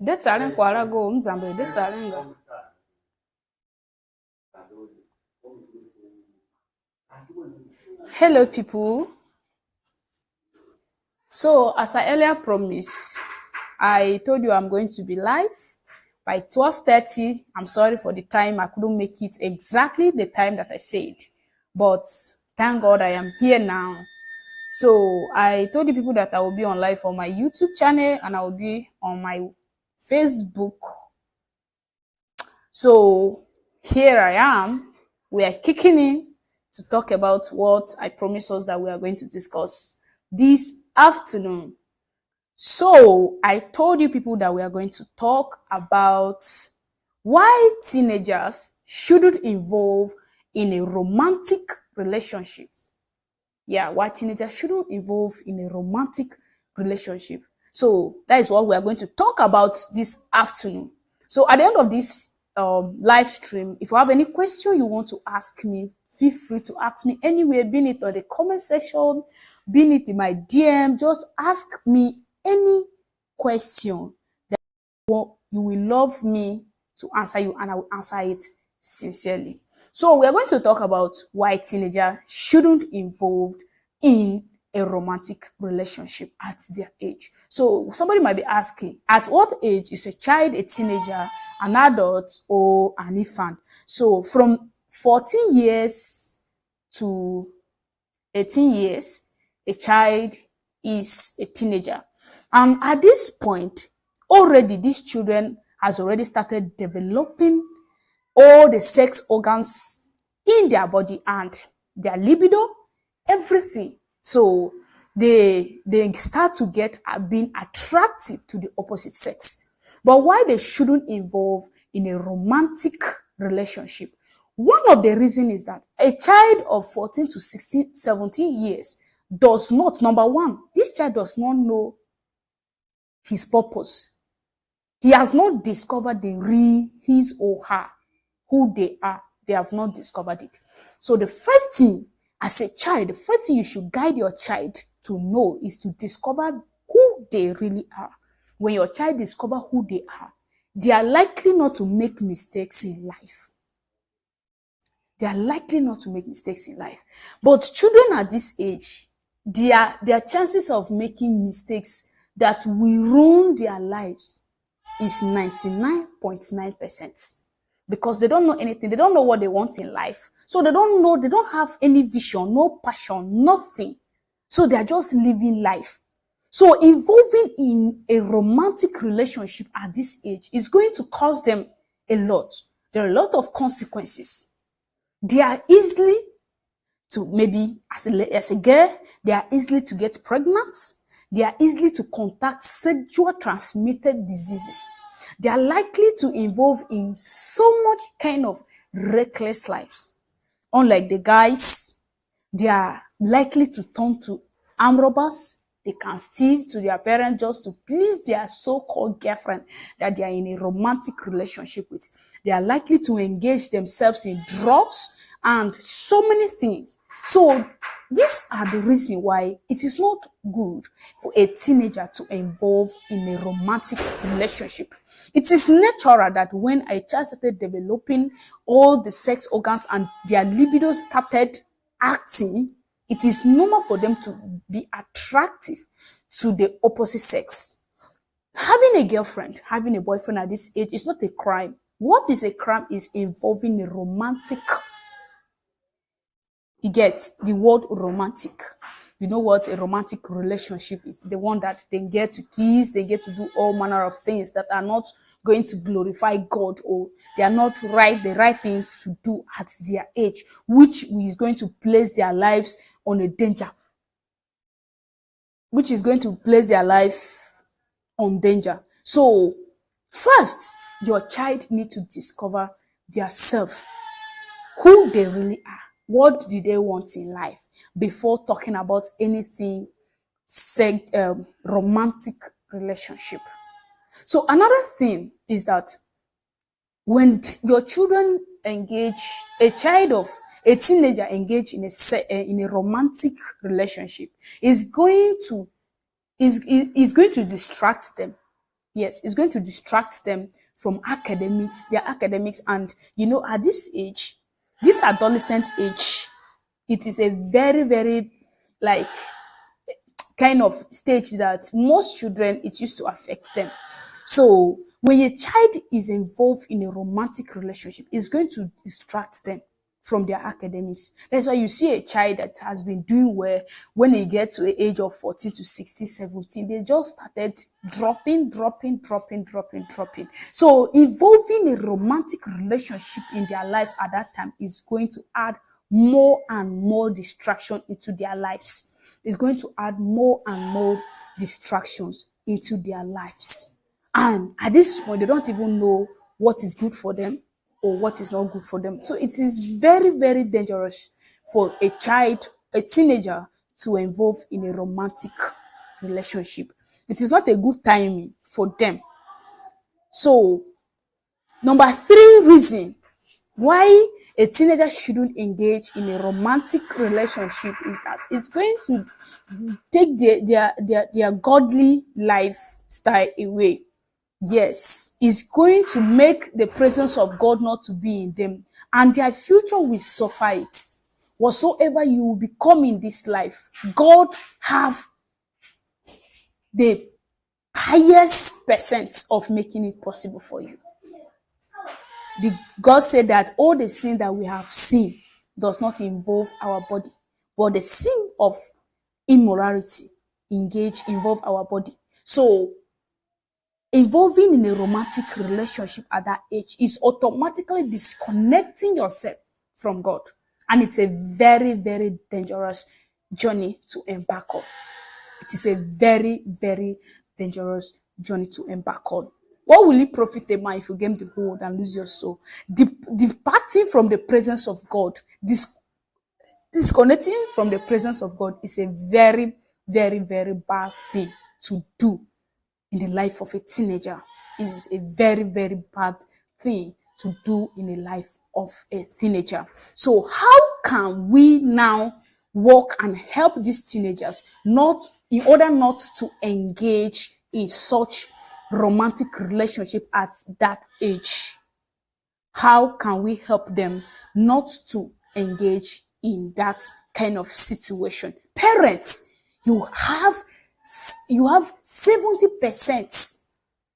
Detalen kwala go mzambe detalenga. Hello people. So as I earlier promised, I told you I'm going to be live by 12:30. I'm sorry for the time. I couldn't make it exactly the time that I said. But thank God I am here now. So I told the people that I will be on live on my YouTube channel and I will be on my Facebook. So here I am. We are kicking in to talk about what I promised us that we are going to discuss this afternoon. So I told you people that we are going to talk about why teenagers shouldn't involve in a romantic relationship. Yeah, why teenagers shouldn't involve in a romantic relationship. So that is what we are going to talk about this afternoon. So at the end of this live stream, if you have any question you want to ask me, feel free to ask me anywhere, be it on the comment section, be it in my DM. Just ask me any question that you will love me to answer you, and I will answer it sincerely. So we are going to talk about why teenagers shouldn't involve in a romantic relationship at their age. So somebody might be asking, at what age is a child a teenager, an adult, or an infant? So from 14 years to 18 years, a child is a teenager. And at this point, already these children has already started developing all the sex organs in their body and their libido, everything. So they start to get being attractive to the opposite sex. But why they shouldn't involve in a romantic relationship? One of the reasons is that a child of 14 to 16, 17 years does not, number one, this child does not know his purpose. He has not discovered the real his or her, who they are. They have not discovered it. So the first thing, as a child, the first thing you should guide your child to know is to discover who they really are. When your child discovers who they are likely not to make mistakes in life. They are likely not to make mistakes in life. But children at this age, their chances of making mistakes that will ruin their lives is 99.9%. Because they don't know anything. They don't know what they want in life. So they don't have any vision, no passion, nothing. So they are just living life. So involving in a romantic relationship at this age is going to cost them a lot. There are a lot of consequences. They are easily to, maybe as a girl, they are easily to get pregnant. They are easily to contact sexual transmitted diseases. They are likely to involve in so much kind of reckless lives. Unlike the guys, they are likely to turn to armed robbers. They can steal to their parents just to please their so-called girlfriend that they are in a romantic relationship with. They are likely to engage themselves in drugs and so many things. So these are the reasons why it is not good for a teenager to involve in a romantic relationship. It is natural that when a child started developing all the sex organs and their libido started acting, it is normal for them to be attractive to the opposite sex. Having a girlfriend, having a boyfriend at this age is not a crime. What is a crime is involving a romantic. You get the word romantic. You know what a romantic relationship is? The one that they get to kiss, they get to do all manner of things that are not going to glorify God, or they are not the right things to do at their age, which is going to place their lives on a danger. Which is going to place their life on danger. So first, your child needs to discover their self, who they really are. What do they want in life before talking about anything romantic relationship? So another thing is that when your children engage, a teenager engage in a romantic relationship, is going to distract them. Yes, it's going to distract them from academics, their academics. And at this age, this adolescent age, it is a very, very like kind of stage that most children, it used to affect them. So when a child is involved in a romantic relationship, it's going to distract them from their academics. That's why you see a child that has been doing well, when they get to the age of 14 to 16, 17, they just started dropping. So involving a romantic relationship in their lives at that time is going to add more and more distraction into their lives. It's going to add more and more distractions into their lives. And at this point, they don't even know what is good for them or what is not good for them. So it is very, very dangerous for a child, a teenager, to involve in a romantic relationship. It is not a good timing for them. So, number 3 reason why a teenager shouldn't engage in a romantic relationship is that it's going to take their godly lifestyle away. Yes, it's going to make the presence of God not to be in them, and their future will suffer it. Whatsoever you will become in this life, God have the highest percent of making it possible for you. God said that all the sin that we have seen does not involve our body, but the sin of immorality involve our body. So involving in a romantic relationship at that age is automatically disconnecting yourself from God. And it's a very, very dangerous journey to embark on. It is a very, very dangerous journey to embark on. What will it profit a man if you gain the whole world and lose your soul? Departing from the presence of God, disconnecting from the presence of God is a very, very, very bad thing to do in the life of a teenager. Is a very, very bad thing to do in the life of a teenager. So how can we now work and help these teenagers in order not to engage in such romantic relationship at that age? How can we help them not to engage in that kind of situation? Parents, you have 70%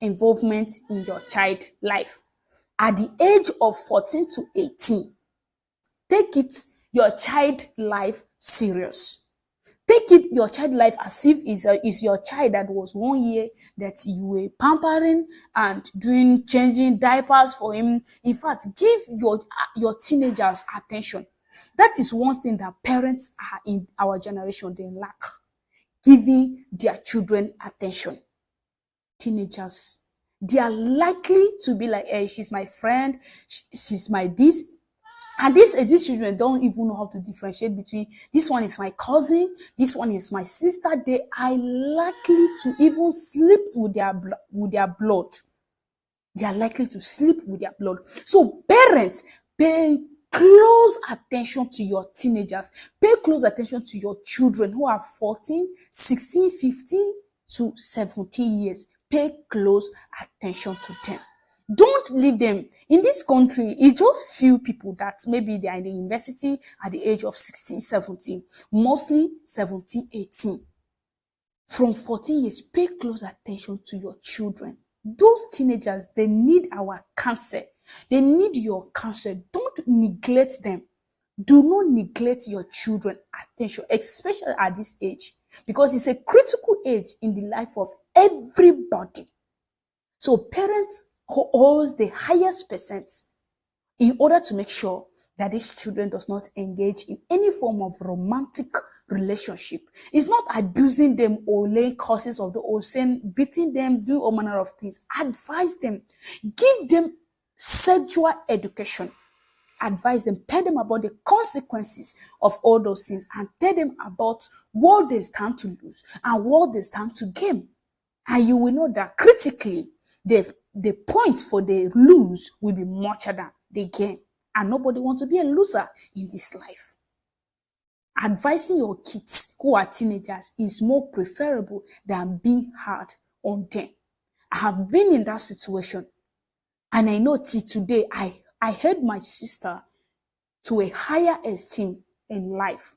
involvement in your child life. At the age of 14 to 18, take your child life serious. Take your child life as if it's your child that was 1 year that you were pampering and changing diapers for him. In fact, give your teenagers attention. That is one thing that parents are in our generation, they lack. Giving their children attention. Teenagers, they are likely to be like, hey, she's my friend, she's my this. And these children don't even know how to differentiate between this one is my cousin, this one is my sister. They are likely to even sleep with their blood. They are likely to sleep with their blood. So parents, pay close attention to your teenagers. Pay close attention to your children who are 14, 16, 15 to 17 years. Pay close attention to them. Don't leave them. In this country, it's just few people that maybe they are in the university at the age of 16, 17. Mostly 17, 18. From 14 years, pay close attention to your children. Those teenagers, they need our counsel. They need your counsel. Don't neglect them. Do not neglect your children attention, especially at this age, because it's a critical age in the life of everybody. So parents holds the highest percent in order to make sure that these children does not engage in any form of romantic relationship. It's not abusing them or laying curses or saying, beating them, do all manner of things. Advise them. Give them sexual education. Advise them. Tell them about the consequences of all those things and tell them about what they stand to lose and what they stand to gain. And you will know that critically, the points for the lose will be much than the gain. And nobody wants to be a loser in this life. Advising your kids who are teenagers is more preferable than being hard on them. I have been in that situation. And I know till today, I held my sister to a higher esteem in life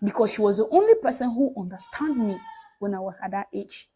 because she was the only person who understood me when I was at that age.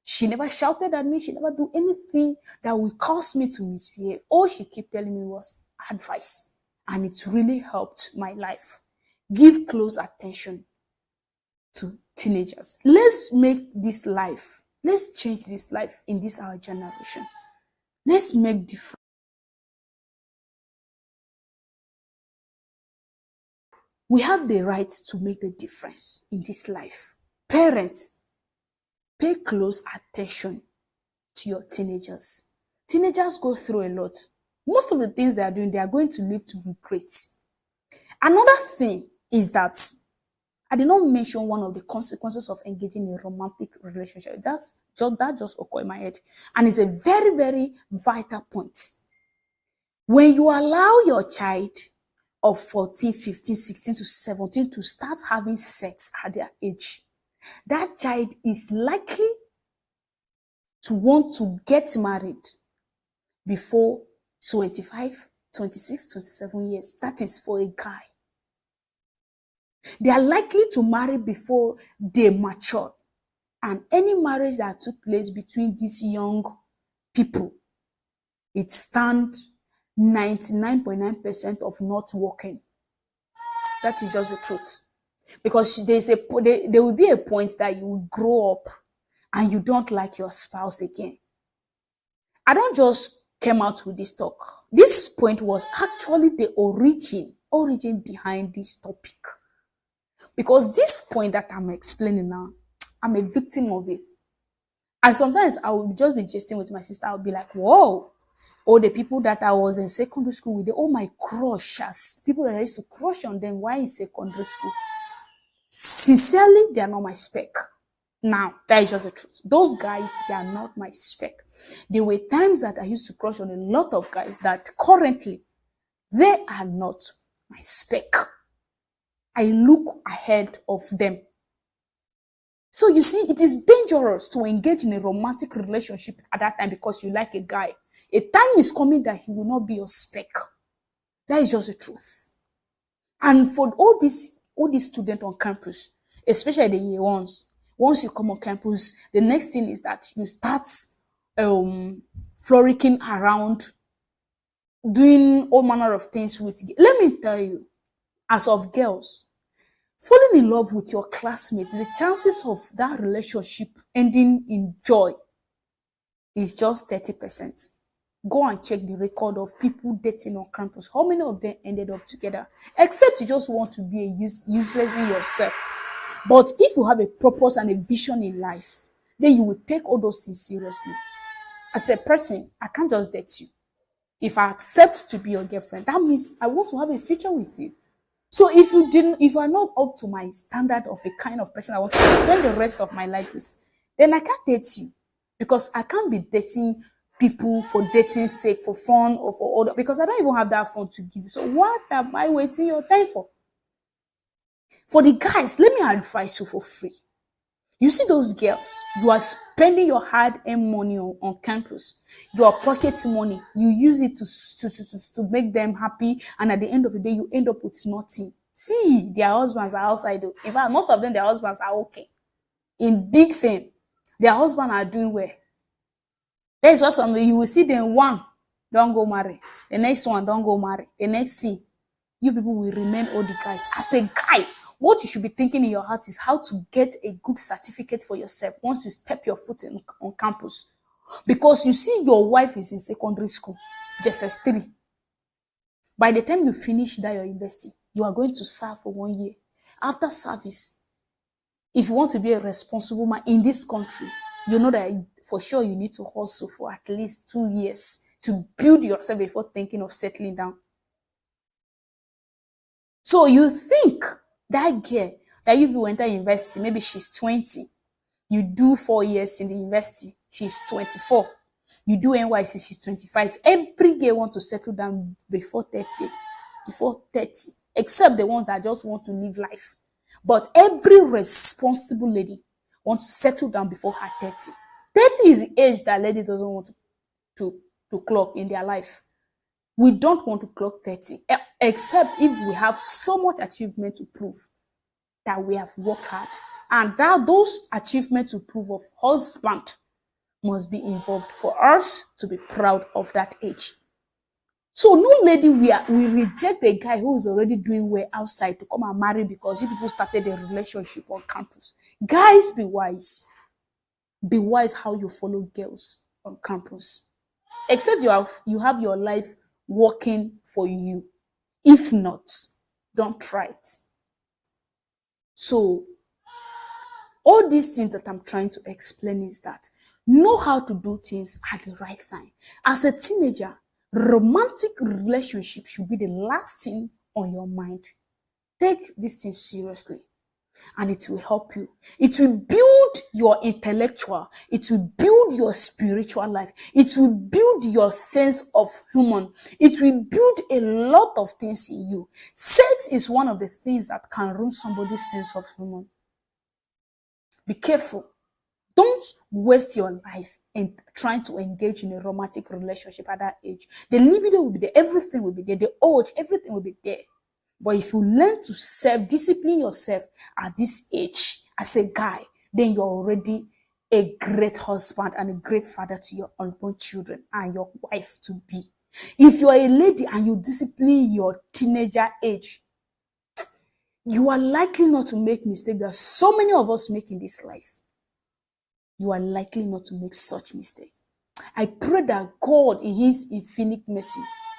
She never shouted at me. She never do anything that would cause me to misbehave. All she kept telling me was advice. And it really helped my life. Give close attention to teenagers. Let's make this life, let's change this life in this our generation. Let's make difference. We have the right to make the difference in this life. Parents, pay close attention to your teenagers. Teenagers go through a lot. Most of the things they are doing, they are going to live to regret. Another thing is that I did not mention one of the consequences of engaging in a romantic relationship. That just occurred in my head. And it's a very, very vital point. When you allow your child of 14, 15, 16 to 17 to start having sex at their age, that child is likely to want to get married before 25, 26, 27 years. That is for a guy. They are likely to marry before they mature. And any marriage that took place between these young people, it stands 99.9% of not working. That is just the truth. Because there will be a point that you will grow up and you don't like your spouse again. I don't just came out with this talk. This point was actually the origin behind this topic. Because this point that I'm explaining now, I'm a victim of it. And sometimes I will just be gisting with my sister. I'll be like, whoa, all the people that I was in secondary school with, all my crushes, people that I used to crush on them while in secondary school. Sincerely, they are not my spec. Now, that is just the truth. Those guys, they are not my spec. There were times that I used to crush on a lot of guys that currently, they are not my spec. I look ahead of them. So you see, it is dangerous to engage in a romantic relationship at that time because you like a guy. A time is coming that he will not be your spec. That is just the truth. And for all these students on campus, especially the year ones, once you come on campus, the next thing is that you start frolicking around, doing all manner of things with. Let me tell you, as of girls, falling in love with your classmate, the chances of that relationship ending in joy is just 30%. Go and check the record of people dating on campus. How many of them ended up together? Except you just want to be useless in yourself. But if you have a purpose and a vision in life, then you will take all those things seriously. As a person, I can't just date you. If I accept to be your girlfriend, that means I want to have a future with you. So if you are not up to my standard of a kind of person I want to spend the rest of my life with, then I can't date you. Because I can't be dating people for dating's sake, for fun or for other, because I don't even have that fun to give you. So what am I wasting your time for? For the guys, let me advise you for free. You see those girls, you are spending your hard-earned money on campus, your pocket money, you use it to make them happy, and at the end of the day, you end up with nothing. See, their husbands are outside. In fact, most of them, their husbands are okay. In big thing, their husbands are doing well. There is also something, you will see them, one, don't go marry. The next one, don't go marry. The next thing, you people will remain all the guys. As a guy, what you should be thinking in your heart is how to get a good certificate for yourself once you step your foot on campus. Because you see your wife is in secondary school, JSS3. By the time you finish that your university, you are going to serve for 1 year. After service, if you want to be a responsible man in this country, you know that for sure you need to hustle for at least 2 years to build yourself before thinking of settling down. So you think that girl that you will enter university, maybe she's 20. You do 4 years in the university, she's 24. You do NYC, she's 25. Every girl wants to settle down before 30. Except the ones that just want to live life. But every responsible lady wants to settle down before her 30. 30 is the age that lady doesn't want to clock in their life. We don't want to clock 30, except if we have so much achievement to prove that we have worked hard. And that those achievements to prove of husband must be involved for us to be proud of that age. So no lady we reject a guy who is already doing well outside to come and marry because you people started a relationship on campus. Guys, be wise. Be wise how you follow girls on campus. Except you have your life working for you. If not, don't try it. So all these things that I'm trying to explain is that know how to do things at the right time. As a teenager, romantic relationship should be the last thing on your mind. Take this thing seriously and it will help you. It will build your intellectual, it will build your spiritual life, it will build your sense of human, it will build a lot of things in you. Sex is one of the things that can ruin somebody's sense of human. Be careful. Don't waste your life in trying to engage in a romantic relationship at that age. The libido will be there, everything will be there, the urge, everything will be there. But if you learn to self-discipline yourself at this age as a guy, then you're already a great husband and a great father to your unborn children and your wife to be. If you're a lady and you discipline your teenager age, you are likely not to make mistakes that so many of us make in this life. You are likely not to make such mistakes. I pray that God, in His infinite mercy,